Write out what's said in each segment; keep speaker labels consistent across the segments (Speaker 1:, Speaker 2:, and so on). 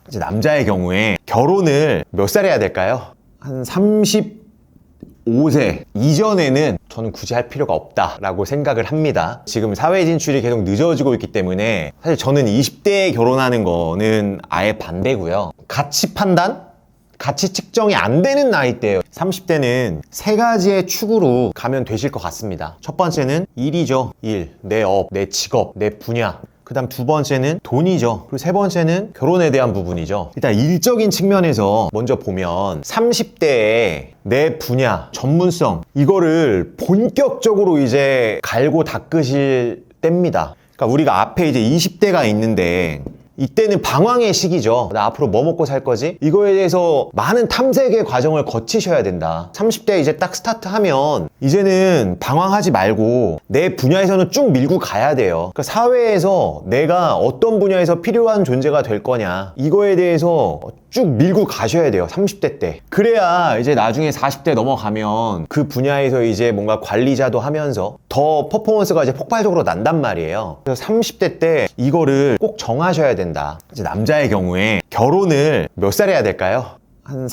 Speaker 1: 이제 남자의 경우에 결혼을 몇 살 해야 될까요? 한 35세 이전에는 저는 굳이 할 필요가 없다라고 생각을 합니다. 지금 사회 진출이 계속 늦어지고 있기 때문에 사실 저는 20대에 결혼하는 거는 아예 반대고요. 가치 판단? 가치 측정이 안 되는 나이대예요. 30대는 세 가지의 축으로 가면 되실 것 같습니다. 첫 번째는 일이죠. 일, 내 업, 내 직업, 내 분야. 그 다음 두 번째는 돈이죠. 그리고 세 번째는 결혼에 대한 부분이죠. 일단 일적인 측면에서 먼저 보면 30대에 내 분야, 전문성 이거를 본격적으로 이제 갈고 닦으실 때입니다. 그러니까 우리가 앞에 이제 20대가 있는데 이때는 방황의 시기죠. 나 앞으로 뭐 먹고 살 거지? 이거에 대해서 많은 탐색의 과정을 거치셔야 된다. 30대 이제 딱 스타트하면 이제는 방황하지 말고 내 분야에서는 쭉 밀고 가야 돼요. 그러니까 사회에서 내가 어떤 분야에서 필요한 존재가 될 거냐 이거에 대해서 쭉 밀고 가셔야 돼요. 30대 때. 그래야 이제 나중에 40대 넘어가면 그 분야에서 이제 뭔가 관리자도 하면서 더 퍼포먼스가 이제 폭발적으로 난단 말이에요. 그래서 30대 때 이거를 꼭 정하셔야 된다. 이제 남자의 경우에 결혼을 몇 살 해야 될까요? 한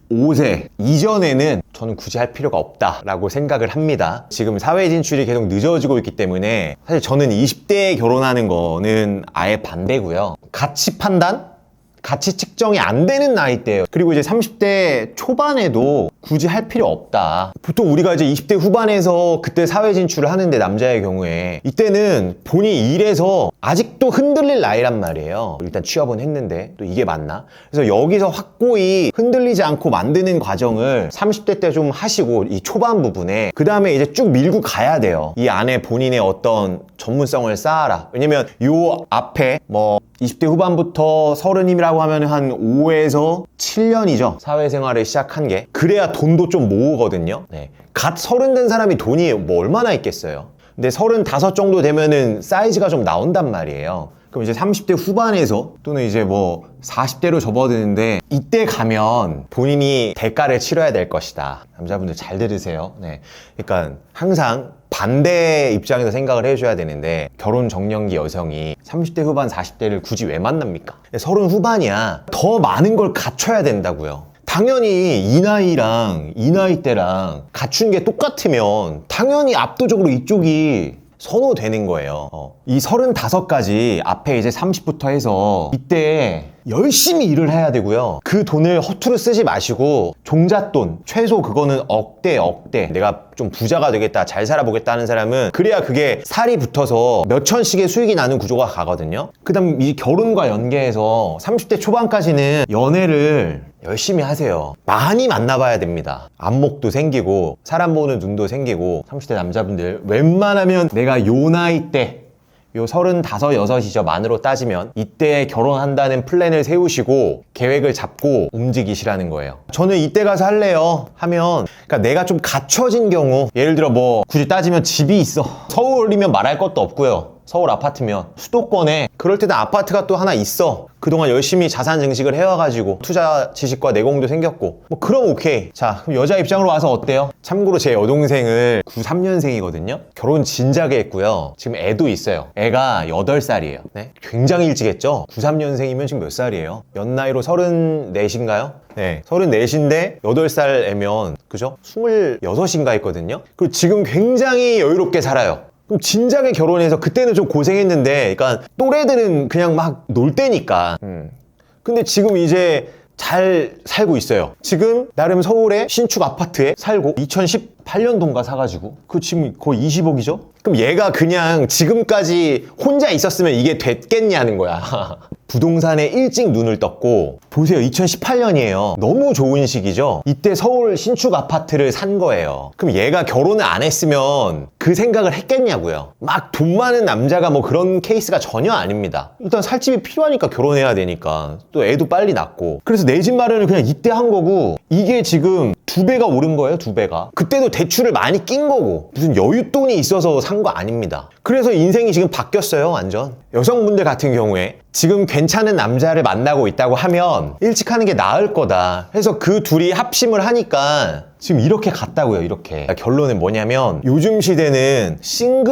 Speaker 1: 35세 이전에는 저는 굳이 할 필요가 없다라고 생각을 합니다. 지금 사회 진출이 계속 늦어지고 있기 때문에 사실 저는 20대에 결혼하는 거는 아예 반대고요. 가치 판단? 가치 측정이 안 되는 나이대예요. 그리고 이제 30대 초반에도 굳이 할 필요 없다. 보통 우리가 이제 20대 후반에서 그때 사회 진출을 하는데 남자의 경우에 이때는 본인이 일해서 아직도 흔들릴 나이란 말이에요. 일단 취업은 했는데 또 이게 맞나? 그래서 여기서 확고히 흔들리지 않고 만드는 과정을 30대 때 좀 하시고 이 초반 부분에 그 다음에 이제 쭉 밀고 가야 돼요. 이 안에 본인의 어떤 전문성을 쌓아라. 왜냐면 요 앞에 뭐 20대 후반부터 30이라고 하면 한 5에서 7년이죠. 사회생활을 시작한 게. 그래야 돈도 좀 모으거든요. 네. 갓 30 된 사람이 돈이 뭐 얼마나 있겠어요. 근데 35 정도 되면은 사이즈가 좀 나온단 말이에요. 그럼 이제 30대 후반에서 또는 이제 뭐 40대로 접어드는데 이때 가면 본인이 대가를 치러야 될 것이다. 남자분들 잘 들으세요. 네. 그러니까 항상 반대 입장에서 생각을 해줘야 되는데 결혼 정년기 여성이 30대 후반 40대를 굳이 왜 만납니까? 30 후반이야. 더 많은 걸 갖춰야 된다고요. 당연히 이 나이랑 이 나이대랑 갖춘 게 똑같으면 당연히 압도적으로 이쪽이 선호되는 거예요. 이 35가지 앞에 이제 30부터 해서 이때 열심히 일을 해야 되고요. 그 돈을 허투루 쓰지 마시고 종잣돈 최소 그거는 억대 내가 좀 부자가 되겠다 잘 살아보겠다 하는 사람은 그래야 그게 살이 붙어서 몇 천씩의 수익이 나는 구조가 가거든요. 그 다음 이 결혼과 연계해서 30대 초반까지는 연애를 열심히 하세요. 많이 만나봐야 됩니다. 안목도 생기고 사람 보는 눈도 생기고 30대 남자분들 웬만하면 내가 요 나이 때 요 35, 6이죠. 만으로 따지면 이때 결혼한다는 플랜을 세우시고 계획을 잡고 움직이시라는 거예요. 저는 이때 가서 할래요 하면 그러니까 내가 좀 갖춰진 경우 예를 들어 뭐 굳이 따지면 집이 있어. 서울이면 말할 것도 없고요. 서울 아파트면 수도권에 그럴 때는 아파트가 또 하나 있어. 그동안 열심히 자산 증식을 해와가지고 투자 지식과 내공도 생겼고 뭐 그럼 오케이. 자 그럼 여자 입장으로 와서 어때요? 참고로 제 여동생을 93년생이거든요 결혼 진작에 했고요. 지금 애도 있어요. 애가 8살이에요 네? 굉장히 일찍 했죠. 93년생이면 지금 몇 살이에요? 연나이로 34인가요? 네, 34인데 8살 애면 그죠? 26인가 했거든요. 그리고 지금 굉장히 여유롭게 살아요. 그럼 진작에 결혼해서 그때는 좀 고생했는데 그러니까 또래들은 그냥 막 놀 때니까 근데 지금 이제 잘 살고 있어요. 지금 나름 서울의 신축 아파트에 살고 2018년도인가 사가지고 그 지금 거의 20억이죠? 그럼 얘가 그냥 지금까지 혼자 있었으면 이게 됐겠냐는 거야. 부동산에 일찍 눈을 떴고 보세요. 2018년이에요. 너무 좋은 시기죠. 이때 서울 신축 아파트를 산 거예요. 그럼 얘가 결혼을 안 했으면 그 생각을 했겠냐고요. 막 돈 많은 남자가 뭐 그런 케이스가 전혀 아닙니다. 일단 살 집이 필요하니까 결혼해야 되니까 또 애도 빨리 낳고 그래서 내 집 마련을 그냥 이때 한 거고 이게 지금 2배가 오른 거예요. 2배가. 그때도 대출을 많이 낀 거고 무슨 여윳돈이 있어서 산 거 아닙니다. 그래서 인생이 지금 바뀌었어요. 완전. 여성분들 같은 경우에 지금 괜찮은 남자를 만나고 있다고 하면 일찍 하는 게 나을 거다 해서 그 둘이 합심을 하니까 지금 이렇게 갔다고요. 이렇게. 결론은 뭐냐면 요즘 시대는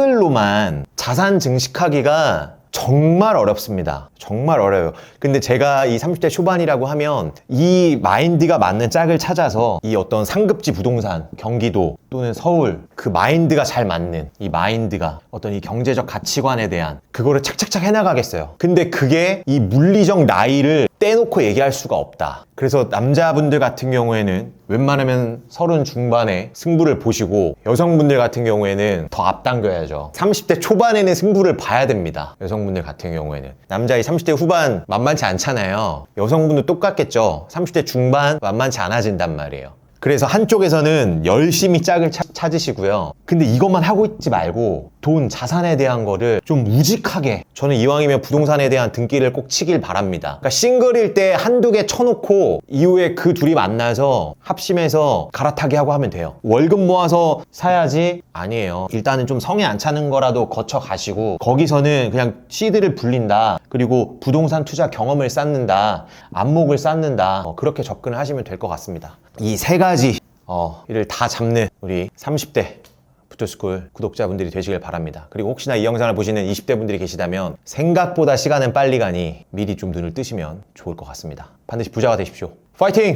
Speaker 1: 싱글로만 자산 증식하기가 정말 어렵습니다. 정말 어려워요. 근데 제가 이 30대 초반이라고 하면 이 마인드가 맞는 짝을 찾아서 이 어떤 상급지 부동산, 경기도 또는 서울 그 마인드가 잘 맞는 이 마인드가 어떤 이 경제적 가치관에 대한 그거를 착착착 해나가겠어요. 근데 그게 이 물리적 나이를 떼놓고 얘기할 수가 없다. 그래서 남자분들 같은 경우에는 웬만하면 30 중반에 승부를 보시고 여성분들 같은 경우에는 더 앞당겨야죠. 30대 초반에는 승부를 봐야 됩니다. 여성분들 같은 경우에는. 남자 이 30대 후반 만만치 않잖아요. 여성분도 똑같겠죠. 30대 중반 만만치 않아진단 말이에요. 그래서 한쪽에서는 열심히 짝을 찾으시고요. 근데 이것만 하고 있지 말고 돈, 자산에 대한 거를 좀 우직하게, 저는 이왕이면 부동산에 대한 등기를 꼭 치길 바랍니다. 그러니까 싱글일 때 한두 개 쳐놓고 이후에 그 둘이 만나서 합심해서 갈아타기 하고 하면 돼요. 월급 모아서 사야지? 아니에요. 일단은 좀 성에 안 차는 거라도 거쳐 가시고 거기서는 그냥 씨드를 불린다. 그리고 부동산 투자 경험을 쌓는다. 안목을 쌓는다. 그렇게 접근을 하시면 될 것 같습니다. 이 세 가지 이를 다 잡는 우리 30대 부투스쿨 구독자분들이 되시길 바랍니다. 그리고 혹시나 이 영상을 보시는 20대 분들이 계시다면 생각보다 시간은 빨리 가니 미리 좀 눈을 뜨시면 좋을 것 같습니다. 반드시 부자가 되십시오. 파이팅!